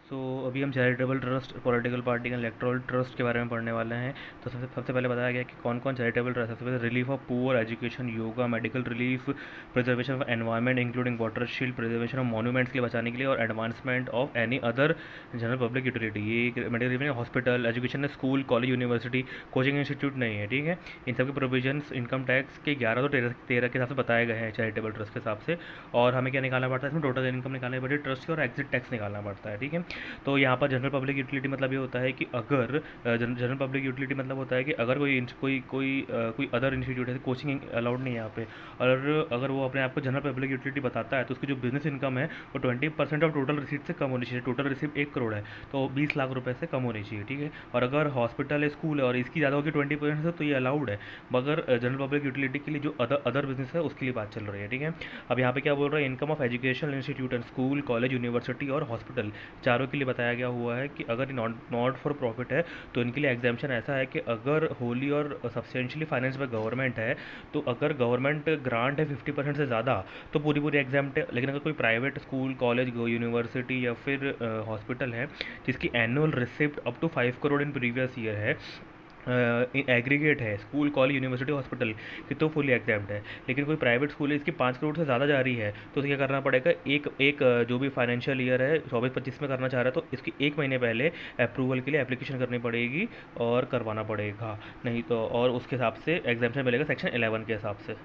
अभी हम charitable trust, political party and electoral trust के बारे में पढ़ने वाले हैं। तो सबसे सबसे पहले बताया गया कि कौन कौन चैरिटेबल ट्रस्ट है। सबसे पहले relief of poor, education, yoga, medical relief, preservation of environment including water shield, preservation of monuments के लिए बचाने के लिए, और advancement of any other general public utility. ये मेडिकल रिलीफ हॉस्पिटल, एजुकेशन है, school, college, university, coaching institute नहीं है, ठीक है। इन सबके प्रोविजंस इनकम टैक्स के 11 तो 13 के हिसाब से बताए गए हैं चैरिटेबल ट्रस्ट के हिसाब से। और हमें क्या निकालना पड़ता है इसमें, टोटल इनकम निकालनी पड़ती है ट्रस्ट की, और एग्जिट टैक्स निकालना पड़ता है, ठीक है। तो यहाँ पर जनरल पब्लिक यूटिलिटी मतलब ये होता है कि अगर जनरल पब्लिक यूटिलिटी मतलब होता है कि अगर कोई अदर इंस्टीट्यूट है, कोचिंग अलाउड नहीं है यहाँ पे, और अगर वो अपने आप को जनरल पब्लिक यूटिलिटी बताता है तो उसकी जो बिजनेस इनकम है वो 20% ऑफ टोटल रिसीट से कम होनी चाहिए। टोटल रिसीट 1 करोड़ है तो 20 लाख रुपए से कम होनी चाहिए, ठीक है। और अगर हॉस्पिटल है, स्कूल है और इसकी ज़्यादा होगी 20% से, तो ये अलाउड है। मगर जनरल पब्लिक यूटिलिटी के लिए जो अदर बिजनेस है उसके लिए बात चल रही है, ठीक है। अब यहाँ पे क्या बोल रहा है, income of educational institute and school, college, university और हॉस्पिटल, चारों के लिए बताया गया हुआ है कि अगर नॉट फॉर प्रॉफिट है तो इनके लिए एग्जामेशन ऐसा है कि अगर होली और सब्सटेंशियली फाइनेंस बाय गवर्नमेंट है, तो अगर गवर्नमेंट ग्रांट है 50% से ज़्यादा तो पूरी पूरी एग्जाम है। लेकिन अगर कोई प्राइवेट स्कूल, कॉलेज, यूनिवर्सिटी या फिर हॉस्पिटल है जिसकी annual receipt up to 5 crore in previous year है, एग्रीगेट है, स्कूल, कॉलेज, यूनिवर्सिटी, हॉस्पिटल की, तो फुली एग्जाम्ड है। लेकिन कोई प्राइवेट स्कूल है इसकी 5 करोड़ से ज़्यादा जा रही है तो उसे क्या करना पड़ेगा, एक एक जो भी फाइनेंशियल ईयर है 24-25 में करना चाह रहा है तो इसकी 1 महीने पहले अप्रूवल के लिए एप्लीकेशन करनी पड़ेगी और करवाना पड़ेगा। नहीं तो और उसके हिसाब से एग्जामेशन मिलेगा सेक्शन 11 के हिसाब से।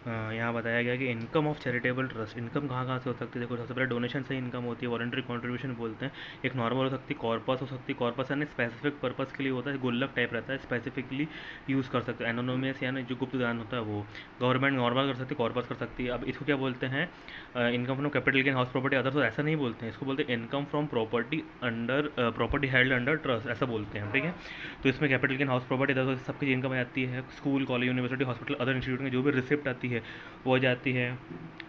यहाँ बताया गया कि income of charitable trust, income कहाँ कहाँ से हो सकती है। देखो, सबसे पहले डोनेशन से इनकम होती है, वॉलंटरी कंट्रीब्यूशन बोलते हैं। एक नॉर्मल हो सकती है, कॉर्पस हो सकती है। कॉर्पस यानी स्पेसिफिक पर्पस के लिए होता है, गुल्लक टाइप रहता है, स्पेसिफिकली यूज़ कर सकते हैं। एनोनोमियस यानी जो गुप्त दान होता है वो गवर्नमेंट नॉर्मल कर सकती है, कॉर्पस कर सकती है। अब इसको क्या बोलते हैं, income from capital gain, house property, other, तो ऐसा नहीं बोलते हैं। इसको बोलते हैं income from property under property held under trust, ऐसा बोलते हैं, ठीक है। तो इसमें capital gain, house property, other सबकी इनकम आती है। School, college, university, hospital, other institute में जो भी रिसिप्ट आती है वो आ जाती है।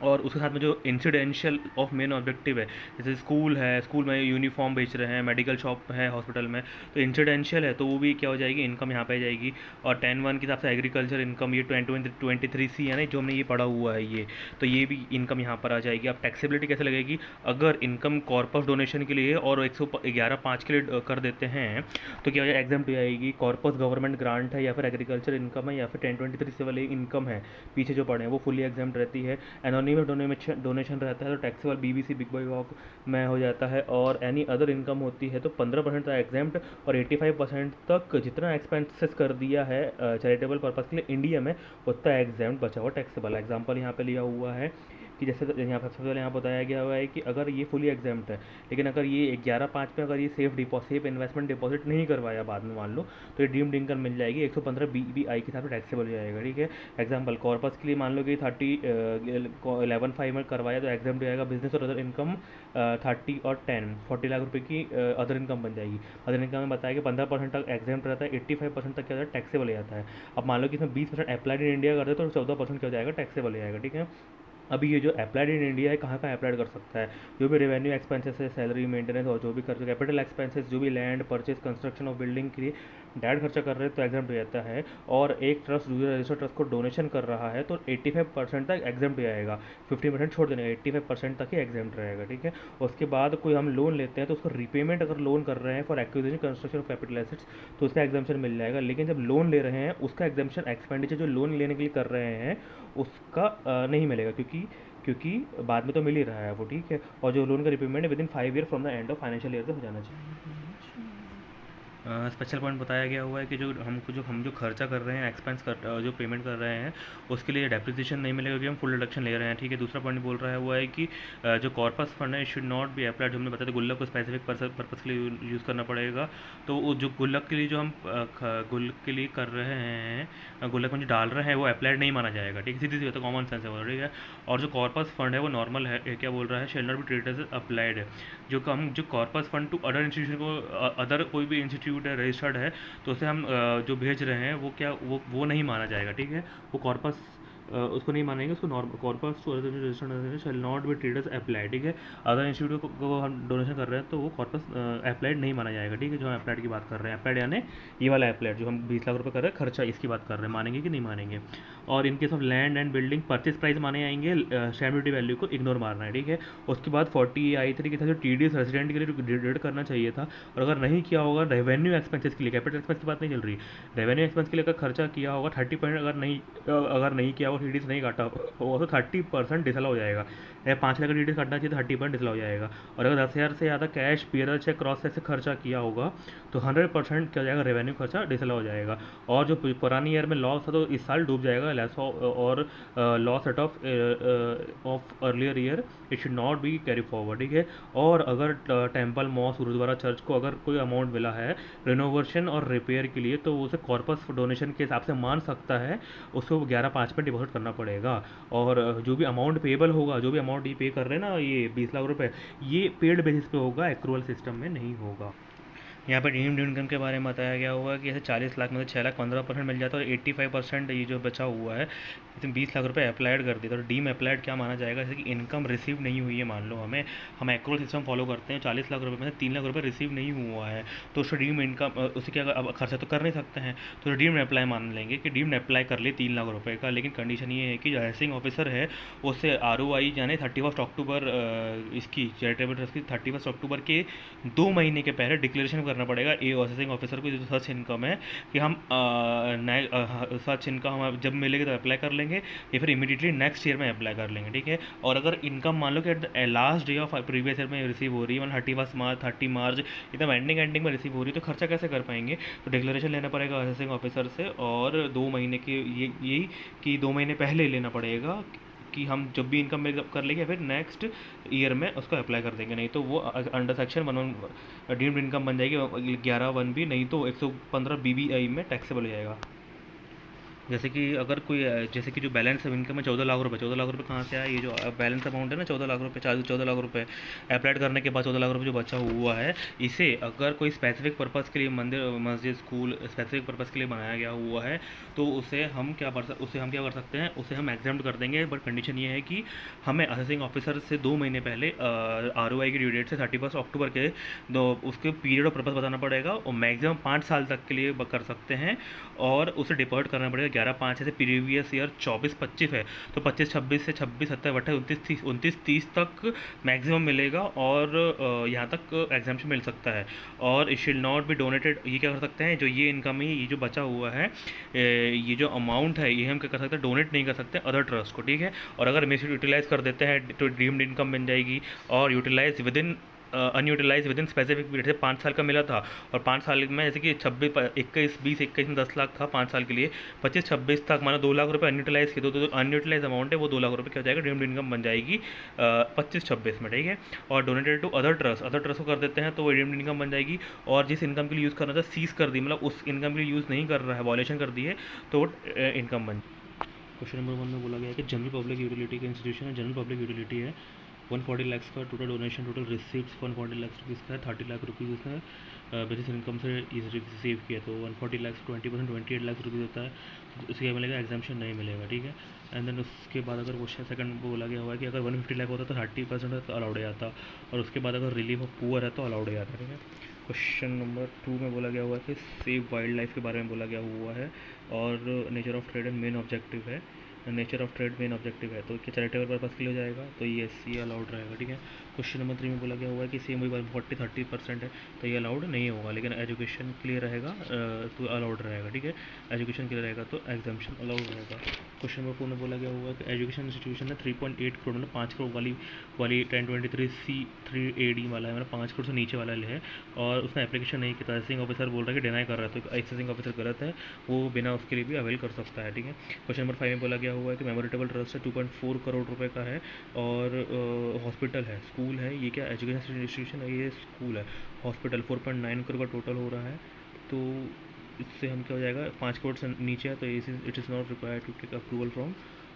और उसके साथ में जो इंसिडेंशियल ऑफ मेन ऑब्जेक्टिव है, जैसे स्कूल है, स्कूल में यूनिफॉर्म बेच रहे हैं, मेडिकल शॉप है हॉस्पिटल में, तो इंसिडेंशियल है तो वो भी क्या हो जाएगी, इनकम यहाँ पे आ जाएगी। और 10(1) के हिसाब से एग्रीकल्चर इनकम, ये 23C है ना जो हमने ये पढ़ा हुआ है ये, तो ये भी इनकम यहाँ पर आ जाएगी। अब टैक्सेबिलिटी कैसे लगेगी, अगर इनकम कॉर्पस डोनेशन के लिए और 111(5) के लिए कर देते हैं तो क्या हो जाएगा, एग्जाम्प्ट आएगी। कॉर्पस गवर्नमेंट ग्रांट है या फिर एग्रीकल्चर इनकम है या फिर 1023 से वाली इनकम है पीछे जो पढ़े हैं वो फुली एग्जाम्प्ट रहती है। एनोनिमस डोनेशन रहता है तो taxable BBC, big boy walk में हो जाता है। और एनी अदर इनकम होती है तो 15% तक एग्जाम्प्ट, और 85% तक जितना एक्सपेंसेस कर दिया है चैरिटेबल पर्पज़ के लिए इंडिया में उतना एग्जाम्प्ट बचा हुआ टैक्सेबल। एग्जाम्पल यहाँ पे लिया हुआ है कि जैसे यहाँ पर सबसे पहले यहाँ बताया गया हुआ है कि अगर ये फुली एग्जाम्प्ट है, लेकिन अगर ये 11(5) में अगर ये सेफ इन्वेस्टमेंट डिपॉजिट नहीं करवाया बाद में मान लो, तो ये डीम्ड इनकम मिल जाएगी 115 BBI के हिसाब से टैक्सेबल हो जाएगा, ठीक है। एग्जाम्पल कॉर्पस के लिए मान लो कि 11(5) में करवाया तो एग्जाम जाएगा। बिजनेस और अदर इनकम 30 और 10 40 लाख रुपए की अदर इनकम बन जाएगी। अदर इनकम में बताया कि 15% तक एग्जाम रहता है, 85% तक क्या होता है टैक्सेबल हो जाता है। अब मान लो कि इसमें 20% अप्लाइड इन इंडिया करते तो 14% क्या हो जाएगा, टैक्सेबल हो जाएगा, ठीक है। अभी ये जो अप्लाइड इन इंडिया है कहाँ कहाँ अप्लाइड कर सकता है, जो भी रेवेन्यू एक्सपेंसेस है, सैलरी, मेंटेनेंस और जो भी खर्च, कैपिटल एक्सपेंसेस जो भी land purchase, construction of building के लिए डायरेक्ट खर्चा कर रहे हैं तो एग्जाम्प्ट हो जाता है। और एक ट्रस्ट दूसरे रजिस्टर्ड ट्रस्ट को डोनेशन कर रहा है तो 85% तक एग्जाम्प्ट आएगा, 50% छोड़ देने का, 85% तक ही एग्जाम्प्ट रहेगा, ठीक है। उसके बाद कोई हम लोन लेते हैं तो उसको रिपेमेंट अगर लोन कर रहे हैं for acquisition construction of capital assets तो उसका एग्जाम्पशन मिल जाएगा। लेकिन जब लोन ले रहे हैं उसका एग्जाम्पशन एक्सपेंडिचर जो लोन लेने के लिए कर रहे हैं उसका नहीं मिलेगा, क्योंकि क्योंकि बाद में तो मिल ही रहा है वो, ठीक है। और जो लोन का रिपेमेंट है with in 5 year from the end of financial year से हो जाना चाहिए। स्पेशल पॉइंट बताया गया हुआ है कि जो खर्चा कर रहे हैं, एक्सपेंस कर जो पेमेंट कर रहे हैं उसके लिए डेप्रिसिएशन नहीं मिलेगा क्योंकि हम फुल डिडक्शन ले रहे हैं, ठीक है। दूसरा पॉइंट बोल रहा है हुआ है कि जो कॉर्पस फंड है शुड नॉट बी अप्लाइड, जो हमने बताया था गुल्लक को स्पेसिफिक पर्पस के लिए यूज़ करना पड़ेगा। तो वो जो गुल्लक के लिए जो हम गुल्लक के लिए कर रहे हैं, गुल्लक में जो डाल रहे हैं वो अप्लाइड नहीं माना जाएगा, ठीक है। सीधी सी बात है, कॉमन सेंस है वो, ठीक है। और जो कॉर्पस फंड है वो नॉर्मल है, क्या बोल रहा है, shall not be treated as applied है। जो corpus fund to other institution को, अदर कोई भी इंस्टीट्यूट है रजिस्टर्ड है तो उसे हम जो भेज रहे हैं वो क्या वो नहीं माना जाएगा, ठीक है। वो कॉर्पस उसको नहीं मानेंगे, उसको corpus to registered shall not be treated as applied, ठीक है। अदर इंस्टीट्यूट को हम डोनेशन कर रहे हैं तो वो कॉर्पस अप्लाइड नहीं माना जाएगा, ठीक है। जो हम अप्लाइड की बात कर रहे हैं, अप्लाइड यानी ये वाला अप्लाइड जो हम 20 लाख रुपये कर रहे हैं खर्चा, इसकी बात कर रहे हैं, मानेंगे कि नहीं मानेंगे। और in case of land and building purchase price माने आएंगे, स्टैम्प ड्यूटी वैल्यू को इग्नोर मारना है, ठीक है। उसके बाद 40I3 के साथ जो TDS रेजिडेंट के लिए डिडक्ट करना चाहिए था, और अगर नहीं किया होगा रेवेन्यू एक्सपेंसेस के लिए, कैपिटल एक्सपेंस की बात नहीं चल रही, रेवेन्यू एक्सपेंस के लिए अगर खर्चा किया होगा 30%, अगर नहीं किया होगा, TDS नहीं काटा होगा तो 30% डिसअलाउ हो जाएगा। 5 लाख का TDS काटना चाहिए तो 30% डिसअलाउ हो जाएगा। और अगर 10,000 से ज़्यादा कैश पियरल चेक क्रॉस चेक से खर्चा किया होगा तो 100% क्या हो जाएगा, रेवेन्यू खर्चा डिसअलाउ हो जाएगा। और जो पुरानी ईयर में लॉस था तो इस साल डूब जाएगा, लेस और loss set of earlier year it should not be carry forward, ठीक है। और अगर टेम्पल मॉस्क गुरुद्वारा चर्च को अगर कोई अमाउंट मिला है रिनोवेशन और रिपेयर के लिए तो उसे कॉर्पस डोनेशन के हिसाब से मान सकता है, उसको 11/5 में डिपॉजिट करना पड़ेगा। और जो भी अमाउंट पेबल होगा, जो भी अमाउंट ये पे कर रहे हैं ना, ये 20 लाख रुपए, ये पेड बेसिस पे होगा, एक्रूअल सिस्टम में नहीं होगा। यहाँ पर डीम्ड इनकम के बारे में बताया गया हुआ है कि जैसे 40 लाख में से 6 लाख 15% मिल जाता है, और 85% ये जो बचा हुआ है, जैसे 20 लाख रुपए अप्लाइड कर दिया तो डीम अप्लाइड क्या माना जाएगा, जैसे कि इनकम रिसीव नहीं हुई है, मान लो हम एक्रूअल सिस्टम फॉलो करते हैं, 40 लाख रुपए में से 3 लाख रुपए रिसीव नहीं हुआ है तो उसको डीम इनकम, उसे क्या अब खर्चा तो कर नहीं सकते हैं, तो डीम अप्लाई मान लेंगे कि डीम अप्लाई कर लिए 3 लाख रुपए का। लेकिन कंडीशन ये है कि जो असेसिंग ऑफिसर है उससे ROI यानी 31 अक्टूबर इसकी चैरिटेबल ट्रस्ट की 31 अक्टूबर के 2 महीने के पहले डिक्लेरेशन करना पड़ेगा असेसिंग ऑफिसर को, जो सर्च इनकम है कि हम नए सर्च इनकम हम जब मिलेगी तो अप्लाई कर लेंगे या फिर इमीडिएटली नेक्स्ट ईयर में अप्लाई कर लेंगे, ठीक है। और अगर इनकम मान लो कि last day of previous year में रिसीव हो रही है, मतलब 30 मार्च एकदम एंडिंग में रिसीव हो रही है, तो खर्चा कैसे कर पाएंगे, तो डिक्लेरेशन लेना पड़ेगा असेसिंग ऑफिसर से, और 2 महीने के यही कि 2 महीने पहले लेना पड़ेगा कि हम जब भी इनकम में कर लेंगे फिर नेक्स्ट ईयर में उसको अप्लाई कर देंगे, नहीं तो वो अंडर सेक्शन 11 डीम्ड इनकम बन जाएगी 11(1)(b), नहीं तो 115 BBI में टैक्सेबल हो जाएगा। जैसे कि अगर कोई जैसे कि जो बैलेंस ऑफ इनकम है 14 लाख रुपए कहाँ से आया, ये जो बैलेंस अमाउंट है ना 14 लाख रुपए, 14 लाख रुपए अप्लाइड करने के बाद 14 लाख रुपए जो बचा हुआ है, इसे अगर कोई स्पेसिफिक पर्पज़ के लिए मंदिर मस्जिद स्कूल स्पेसिफिक पर्पज़ के लिए बनाया गया हुआ है तो उसे हम क्या कर सकते हैं, उसे हम एग्जाम्प्ट कर देंगे। बट कंडीशन ये है कि हमें असेसिंग ऑफिसर से 2 महीने पहले ROI की ड्यू डेट से 31 अक्टूबर के दो उसके पीरियड ऑफ पर्पज़ बताना पड़ेगा, और मैक्सिमम 5 साल तक के लिए कर सकते हैं, और उसे डिपॉजिट करना पड़ेगा 11/5 से प्रीवियस ईयर 24-25 है तो 25-26 से 26-27-28 29-30 तक मैक्सिमम मिलेगा, और यहाँ तक एग्जाम्पशन मिल सकता है। और it should not be donated, ये क्या कर सकते हैं, जो ये इनकम है, ये जो बचा हुआ है, ये जो अमाउंट है, ये हम क्या कर सकते हैं, डोनेट नहीं कर सकते अदर ट्रस्ट को, ठीक है। और अगर मिस यूटिलाइज कर देते हैं तो डीम्ड इनकम बन जाएगी, और utilise within unutilise within specific period, जैसे 5 साल का मिला था और 5 साल में जैसे कि 21 में 10 लाख था 5 साल के लिए, 25-26 तक माना 2 लाख रुपए अनयूटिलाइज किए, तो अनयूटिलाइज अमाउंट है वो 2 लाख रुपए क्या हो जाएगा, ड्रीम्ड इनकम बन जाएगी 25-26 में, ठीक है। और डोनेटेड टू अदर ट्रस्ट को कर देते हैं तो वो ड्रीम्ड इनकम बन जाएगी, और जिस इनकम के लिए यूज़ करना था सीज कर दी, मतलब उस इनकम के लिए यूज़ नहीं कर रहा है, वॉलेशन कर दी है, तो इनकम बन। क्वेश्चन नंबर 1 में बोला गया है कि जनरल पब्लिक यूटिलिटी का इंस्टीट्यूशन है, जनरल पब्लिक यूटिलिटी है, 140 लाख का total donation, total receipt 140 lakh rupees का है, 30 लाख रुपीज़ उसने बेसिस इनकम से रिसीव किया, तो 140 लाख 20% 28 लाख रुपीज़ होता है, तो उसके क्या मिलेगा, एग्जाम्पशन नहीं मिलेगा, ठीक है। एंड देन उसके बाद अगर क्वेश्चन सेकंड बोला गया हुआ है कि अगर 150 लाख होता तो 30% तो अलाउड हो जाता, और उसके बाद अगर रिलीफ ऑफ पुअर है तो अलाउड हो जाता है, ठीक है। क्वेश्चन नंबर 2 में बोला गया हुआ है कि सेव वाइल्ड लाइफ के बारे में बोला गया हुआ है, और nature of trade and main objective है, nature of trade main objective है, तो क्या चैरिटेबल पर्पज़ के लिए हो जाएगा, तो ये सी अलाउड रहेगा, ठीक है। क्वेश्चन नंबर 3 में बोला गया हुआ है कि सेम वही 40-30% है तो ये अलाउड नहीं होगा, लेकिन एजुकेशन के लिए रहेगा तो अलाउड रहेगा, ठीक है। एजुकेशन के लिए रहेगा तो एग्जाम्पशन अलाउड रहेगा। क्वेश्चन नंबर 4 में बोला गया हुआ है कि एजुकेशन इंस्टीट्यूशन है 3.8 करोड़ मतलब 5 करोड़ वाली 1023C3AD वाला है, मतलब 5 करोड़ से नीचे वाला है, और उसने एप्लीकेशन नहीं किया, असेसिंग ऑफिसर बोल रहा है कि डिनाई कर रहा है, तो असेसिंग ऑफिसर गलत है, वो बिना उसके लिए भी अवेल कर सकता है, ठीक है। क्वेश्चन नंबर 5 में बोला गया हुआ है कि मेमोरेटेबल ट्रस्ट है 2.4 करोड़ रुपए का है, और हॉस्पिटल है, स्कूल है, ये क्या एजुकेशन इंस्टीट्यूशन है, ये स्कूल है, हॉस्पिटल 4.9 करोड़ का टोटल हो रहा है, तो इससे हम क्या हो जाएगा, 5 करोड़ से नीचे है तो it is not required to take approval from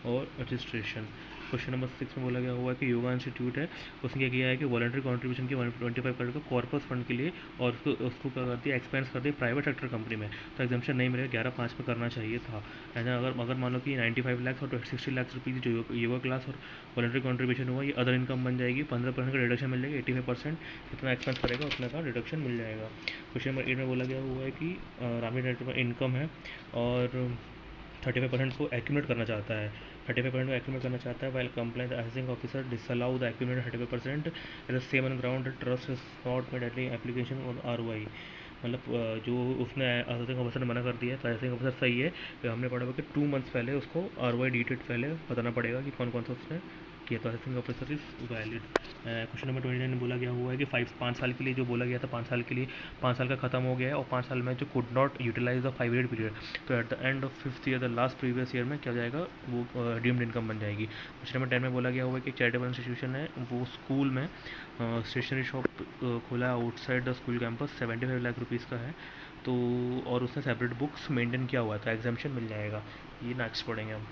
और रजिस्ट्रेशन। क्वेश्चन नंबर 6 में बोला गया हुआ है कि योगा इंस्टीट्यूट है, उसने क्या किया है कि वॉलंटरी कॉन्ट्रीब्यूशन की 125 करोड़ का कॉर्पस फंड के लिए, और उसको क्या कर दिया, एक्सपेंस कर दिया प्राइवेट सेक्टर कंपनी में, तो एग्जामेशन नहीं मिलेगा, 11/5 में करना चाहिए था। है ना। अगर मान लो कि 95 लाख और 60 लाख रुपीज़ जो योगा क्लास और वॉलंटरी कॉन्ट्रीब्यूशन हुआ, ये अदर इनकम बन जाएगी, 15% का डिडक्शन मिल जाएगा, 85% कितना एक्सपेंस करेगा उतना का डिडक्शन मिल जाएगा। क्वेश्चन नंबर 8 में बोला गया हुआ है कि रामी नेट में इनकम है और 35% को एक्यूमुलेट करना चाहता है, 35% को एक्यूमुलेट करना चाहता है, while compliance assessing officer disallow the accumulate 35% as the same on ground trust is not made any application on ROI। मतलब जो उसने असेसिंग ऑफिसर ने मना कर दिया है, तो असेसिंग ऑफिसर सही है, तो हमने पढ़ा हुआ कि 2 मंथ्स पहले उसको ROI डिटेल पहले बताना पड़ेगा कि कौन कौन सा उसने किया, तो assessing officer is valid. Question number 29 में बोला गया हुआ है कि 5 साल के लिए जो बोला गया था, 5 साल के लिए, 5 साल का खत्म हो गया है, और 5 साल में जो could not utilise the 5 year period, तो at the end of 5th year, the last previous year में क्या जाएगा, वो डीम्ड इनकम बन जाएगी। क्वेश्चन नंबर 10 में बोला गया हुआ है कि चैरिटेबल इंस्टीट्यूशन है, वो स्कूल में स्टेशनरी शॉप खोला है outside the school campus, 75 lakh rupees का है, तो और उसने सेपरेट बुक्स मेंटेन किया हुआ है, तो एग्जामेशन मिल जाएगा। ये नेक्स्ट पढ़ेंगे हम।